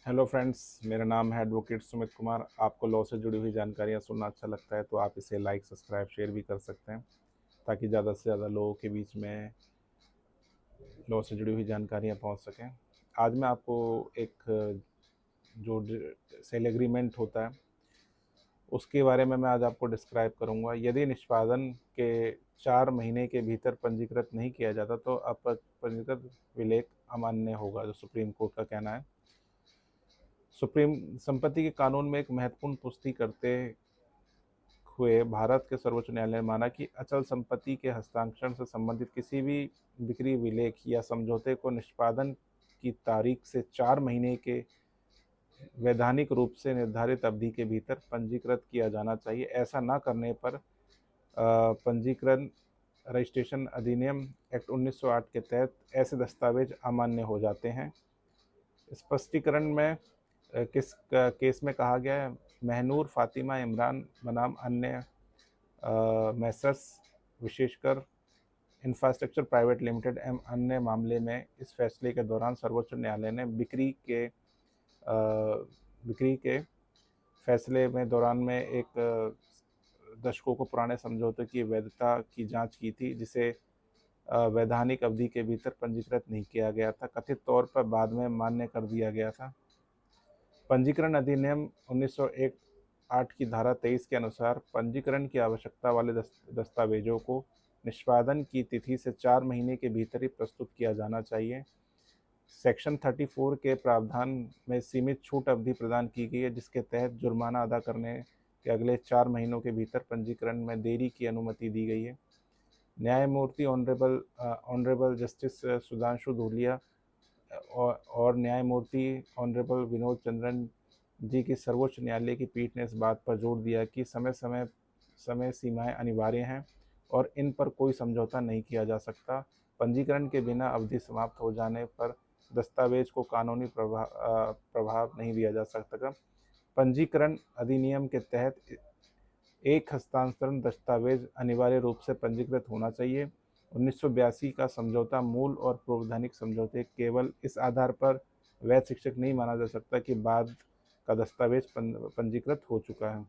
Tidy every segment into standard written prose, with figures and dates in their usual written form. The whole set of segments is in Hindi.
हेलो फ्रेंड्स, मेरा नाम है एडवोकेट सुमित कुमार। आपको लॉ से जुड़ी हुई जानकारियाँ सुनना अच्छा लगता है तो आप इसे लाइक, सब्सक्राइब, शेयर भी कर सकते हैं ताकि ज़्यादा से ज़्यादा लोगों के बीच में लॉ से जुड़ी हुई जानकारियाँ पहुंच सकें। आज मैं आपको एक जो सेल एग्रीमेंट होता है उसके बारे में मैं आज आपको डिस्क्राइब करूंगा। यदि निष्पादन के 4 महीने के भीतर पंजीकृत नहीं किया जाता तो अपंजीकृत विलेख अमान्य होगा, जो सुप्रीम कोर्ट का कहना है। सुप्रीम संपत्ति के कानून में एक महत्वपूर्ण पुष्टि करते हुए भारत के सर्वोच्च न्यायालय ने माना कि अचल संपत्ति के हस्तांतरण से संबंधित किसी भी बिक्री विलेख या समझौते को निष्पादन की तारीख से 4 महीने के वैधानिक रूप से निर्धारित अवधि के भीतर पंजीकृत किया जाना चाहिए। ऐसा न करने पर पंजीकरण रजिस्ट्रेशन अधिनियम एक्ट 1908 के तहत ऐसे दस्तावेज अमान्य हो जाते हैं। स्पष्टीकरण में किस केस में कहा गया है, महनूर फातिमा इमरान बनाम अन्य मैसर्स विशेषकर इंफ्रास्ट्रक्चर प्राइवेट लिमिटेड एवं अन्य मामले में इस फैसले के दौरान सर्वोच्च न्यायालय ने बिक्री के फैसले में दौरान में एक दशकों को पुराने समझौते की वैधता की जांच की थी, जिसे वैधानिक अवधि के भीतर पंजीकृत नहीं किया गया था, कथित तौर पर बाद में मान्य कर दिया गया था। पंजीकरण अधिनियम 1908 की धारा 23 के अनुसार पंजीकरण की आवश्यकता वाले दस्तावेजों को निष्पादन की तिथि से 4 महीने के भीतर ही प्रस्तुत किया जाना चाहिए। सेक्शन 34 के प्रावधान में सीमित छूट अवधि प्रदान की गई है, जिसके तहत जुर्माना अदा करने के अगले 4 महीनों के भीतर पंजीकरण में देरी की अनुमति दी गई है। न्यायमूर्ति ऑनरेबल जस्टिस सुधांशु धूलिया और न्यायमूर्ति ऑनरेबल विनोद चंद्रन जी की सर्वोच्च न्यायालय की पीठ ने इस बात पर जोर दिया कि समय सीमाएं अनिवार्य हैं और इन पर कोई समझौता नहीं किया जा सकता। पंजीकरण के बिना अवधि समाप्त हो जाने पर दस्तावेज को कानूनी प्रभाव नहीं दिया जा सकता। पंजीकरण अधिनियम के तहत एक हस्तांतरण दस्तावेज अनिवार्य रूप से पंजीकृत होना चाहिए। 1982 का समझौता मूल और पूर्वधानिक समझौते केवल इस आधार पर वैध शिक्षक नहीं माना जा सकता कि बाद का दस्तावेज पंजीकृत हो चुका है।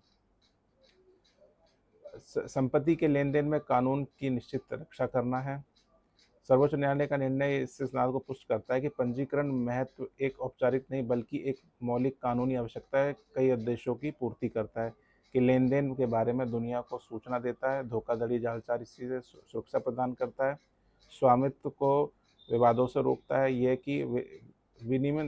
संपत्ति के लेन देन में कानून की निश्चित रक्षा करना है। सर्वोच्च न्यायालय का निर्णय इस सिद्धांत को पुष्ट करता है कि पंजीकरण महत्व एक औपचारिक नहीं बल्कि एक मौलिक कानूनी आवश्यकता है, कई उद्देश्यों की पूर्ति करता है कि लेन देन के बारे में दुनिया को सूचना देता है, धोखाधड़ी जालसाजी से सुरक्षा प्रदान करता है, स्वामित्व को विवादों से रोकता है, यह कि विनिमय